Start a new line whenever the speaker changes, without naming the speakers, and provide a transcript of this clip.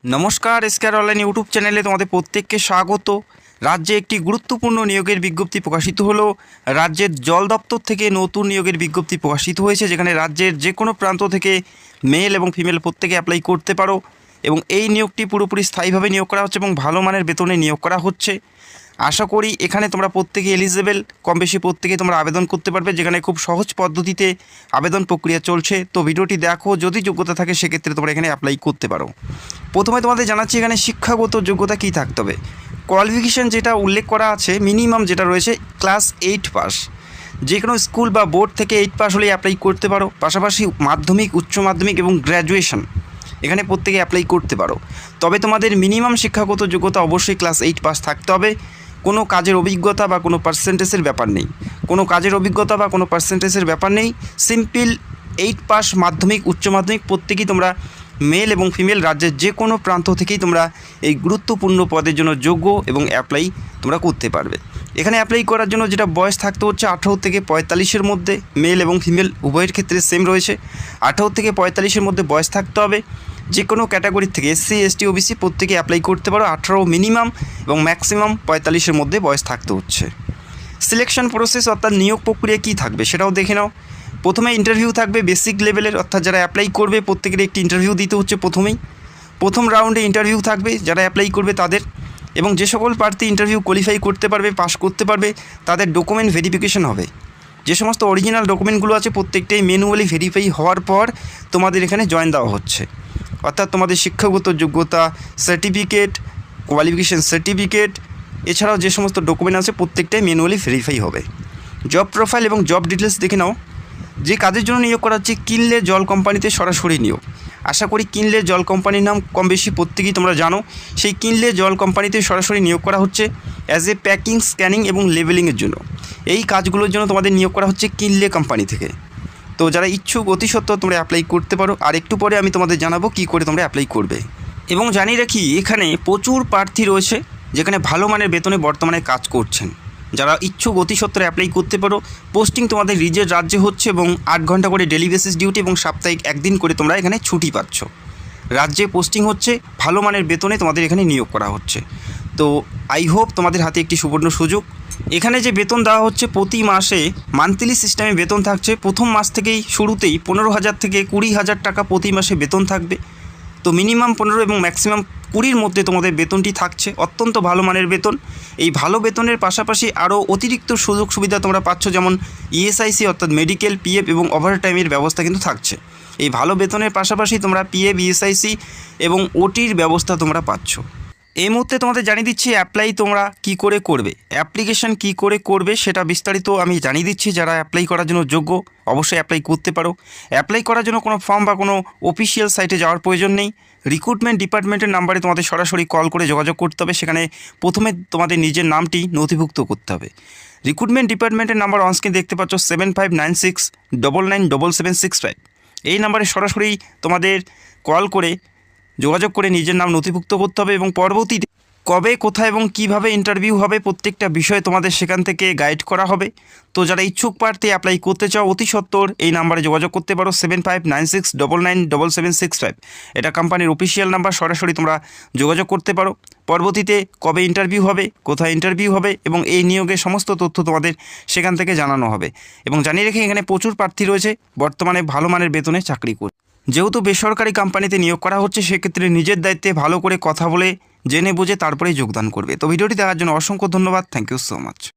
নমস্কার, এসকেআর online YouTube চ্যানেলে তোমাদের প্রত্যেককে স্বাগত। রাজ্যে একটি গুরুত্বপূর্ণ নিয়োগের বিজ্ঞপ্তি প্রকাশিত হলো। রাজ্যের জল দপ্তর থেকে নতুন নিয়োগের বিজ্ঞপ্তি প্রকাশিত হয়েছে, যেখানে রাজ্যের যে কোনো প্রান্ত থেকে মেল এবং ফিমেল প্রত্যেকে অ্যাপ্লাই করতে পারো। এবং এই নিয়োগটি পুরোপুরি স্থায়ীভাবে নিয়োগ করা হচ্ছে এবং ভালো মানের বেতনে নিয়োগ করা হচ্ছে। আশা করি এখানে তোমরা প্রত্যেকে এলিজেবল, কম বেশি প্রত্যেকে তোমরা আবেদন করতে পারবে, যেখানে খুব সহজ পদ্ধতিতে আবেদন প্রক্রিয়া চলছে। তো ভিডিওটি দেখো, যদি যোগ্যতা থাকে সেক্ষেত্রে তোমরা এখানে অ্যাপ্লাই করতে পারো। প্রথমে তোমাদের জানাচ্ছি এখানে শিক্ষাগত যোগ্যতা কী থাকতে হবে। কোয়ালিফিকেশান যেটা উল্লেখ করা আছে, মিনিমাম যেটা রয়েছে ক্লাস 8 পাস। যে কোনো স্কুল বা বোর্ড থেকে 8 পাস হলেই অ্যাপ্লাই করতে পারো। পাশাপাশি মাধ্যমিক, উচ্চ মাধ্যমিক এবং গ্র্যাজুয়েশন এখানে প্রত্যেকে অ্যাপ্লাই করতে পারো। তবে তোমাদের মিনিমাম শিক্ষাগত যোগ্যতা অবশ্যই ক্লাস 8 পাস থাকতে হবে। কোনো কাজের অভিজ্ঞতা বা কোনো পার্সেন্টেজের ব্যাপার নেই, কোনো কাজের অভিজ্ঞতা বা কোনো পার্সেন্টেজের ব্যাপার নেই। সিম্পল 8 পাস মাধ্যমিক, উচ্চ মাধ্যমিক প্রত্যেকেই তোমরা মেল এবং ফিমেল রাজ্যের যে কোনো প্রান্ত থেকেই তোমরা এই গুরুত্বপূর্ণ পদের জন্য যোগ্য এবং অ্যাপ্লাই তোমরা করতে পারবে। এখানে অ্যাপ্লাই করার জন্য যেটা বয়স থাকতে হচ্ছে 18 থেকে 45-এর মধ্যে, মেল এবং ফিমেল উভয়ের ক্ষেত্রে সেম রয়েছে। 18 থেকে 45-এর মধ্যে বয়স থাকতে হবে। যে কোনো ক্যাটাগরি থেকে এসসি, এসটি, ওবিসি প্রত্যেকে অ্যাপ্লাই করতে পারো। 18 মিনিমাম এবং ম্যাক্সিমাম 45-এর মধ্যে বয়স থাকতে হচ্ছে। সিলেকশন প্রসেস অর্থাৎ নিয়োগ প্রক্রিয়া কী থাকবে সেটাও দেখে নাও। প্রথমে ইন্টারভিউ থাকবে বেসিক লেভেলের, অর্থাৎ যারা অ্যাপ্লাই করবে প্রত্যেকের একটি ইন্টারভিউ দিতে হচ্ছে প্রথমেই। প্রথম রাউন্ডে ইন্টারভিউ থাকবে যারা অ্যাপ্লাই করবে তাদের, এবং যে সকল প্রার্থী ইন্টারভিউ কোয়ালিফাই করতে পারবে, পাস করতে পারবে, তাদের ডকুমেন্ট ভেরিফিকেশন হবে। যে সমস্ত অরিজিনাল ডকুমেন্টগুলো আছে প্রত্যেকটাই ম্যানুয়ালি ভেরিফাই হওয়ার পর তোমাদের এখানে জয়েন দেওয়া হচ্ছে। অর্থাৎ তোমাদের শিক্ষাগত যোগ্যতা সার্টিফিকেট, কোয়ালিফিকেশান সার্টিফিকেট, এছাড়াও যে সমস্ত ডকুমেন্ট আছে প্রত্যেকটাই ম্যানুয়ালি ভেরিফাই হবে। জব প্রোফাইল এবং জব ডিটেলস দেখে নাও। যে কাজের জন্য নিয়োগ করা হচ্ছে কিনলে জল কোম্পানিতে সরাসরি নিয়োগ। আশা করি কিনলে জল কোম্পানির নাম কম বেশি প্রত্যেকেই তোমরা জানো। সেই কিনলে জল কোম্পানিতে সরাসরি নিয়োগ করা হচ্ছে অ্যাজ এ প্যাকিং, স্ক্যানিং এবং লেবেলিংয়ের জন্য। এই কাজগুলোর জন্য তোমাদের নিয়োগ করা হচ্ছে কিনলে কোম্পানি থেকে। তো যারা ইচ্ছুক অতি সত্ত্বর তোমরা অ্যাপ্লাই করতে পারো। আর একটু পরে আমি তোমাদের জানাবো কী করে তোমরা অ্যাপ্লাই করবে। এবং জানিয়ে রাখি এখানে প্রচুর প্রার্থী রয়েছে যেখানে ভালো মানের বেতনে বর্তমানে কাজ করছেন। যারা ইচ্ছুক অতি সত্ত্বর অ্যাপ্লাই করতে পারো। পোস্টিং তোমাদের নিজের রাজ্যে হচ্ছে এবং 8 ঘন্টা করে ডেলি বেসিস ডিউটি এবং সাপ্তাহিক একদিন করে তোমরা এখানে ছুটি পাচ্ছ। রাজ্যে পোস্টিং হচ্ছে, ভালো মানের বেতনে তোমাদের এখানে নিয়োগ করা হচ্ছে। তো আই হোপ তোমাদের হাতে একটি সুবর্ণ সুযোগ। এখানে যে বেতন দেওয়া হচ্ছে প্রতি মাসে মান্থলি সিস্টেমে বেতন থাকছে। প্রথম মাস থেকেই শুরুতেই 15,000 থেকে 20,000 টাকা প্রতি মাসে বেতন থাকবে। তো মিনিমাম 15 এবং ম্যাক্সিমাম 20-র মধ্যে তোমাদের বেতনটি থাকছে। অত্যন্ত ভালো মানের বেতন। এই ভালো বেতনের পাশাপাশি আরও অতিরিক্ত সুযোগ সুবিধা তোমরা পাচ্ছ, যেমন ইএসআইসি অর্থাৎ মেডিকেল, পিএফ এবং ওভারটাইমের ব্যবস্থা কিন্তু থাকছে। এই ভালো বেতনের পাশাপাশি তোমরা পিএফ, ইএসআইসি এবং ওটির ব্যবস্থা তোমরা পাচ্ছ। এই মুহূর্তে তোমাদের জানিয়ে দিচ্ছি অ্যাপ্লাই তোমরা কি করে করবে, অ্যাপ্লিকেশান কি করে করবে সেটা বিস্তারিত আমি জানিয়ে দিচ্ছি। যারা অ্যাপ্লাই করার জন্য যোগ্য অবশ্যই অ্যাপ্লাই করতে পারো। অ্যাপ্লাই করার জন্য কোনো ফর্ম বা কোনো অফিসিয়াল সাইটে যাওয়ার প্রয়োজন নেই। রিক্রুটমেন্ট ডিপার্টমেন্টের নাম্বারে তোমাদের সরাসরি কল করে যোগাযোগ করতে হবে। সেখানে প্রথমে তোমাদের নিজের নামটি নথিভুক্ত করতে হবে। রিক্রুটমেন্ট ডিপার্টমেন্টের নাম্বার অনস্ক্রিন দেখতে পাচ্ছ 7596997765। এই নাম্বারে সরাসরি তোমাদের কল করে যোগাযোগ করে নিজের নাম নথিভুক্ত করতে হবে। এবং পরবর্তীতে কবে, কোথায় এবং কিভাবে ইন্টারভিউ হবে প্রত্যেকটা বিষয়ে তোমাদের সেখান থেকে গাইড করা হবে। তো যারা ইচ্ছুক প্রার্থী অ্যাপ্লাই করতে চাও অতি সত্ত্বর এই নাম্বারে যোগাযোগ করতে পারো 7596997765। এটা কোম্পানির অফিসিয়াল নাম্বার, সরাসরি তোমরা যোগাযোগ করতে পারো। পরবর্তীতে কবে ইন্টারভিউ হবে, কোথায় ইন্টারভিউ হবে এবং এই নিয়োগের সমস্ত তথ্য তোমাদের সেখান থেকে জানানো হবে। এবং জানিয়ে রেখে এখানে প্রচুর প্রার্থী রয়েছে বর্তমানে ভালো মানের বেতনে চাকরি করে। যেহেতু বেসরকারি কোম্পানিতে নিয়োগ করা হচ্ছে, সেক্ষেত্রে নিজের দায়িত্বে ভালো করে কথা বলে জেনে বুঝে তারপরেই যোগদান করবে। তো ভিডিওটি দেখার জন্য অসংখ্য ধন্যবাদ। Thank you so much.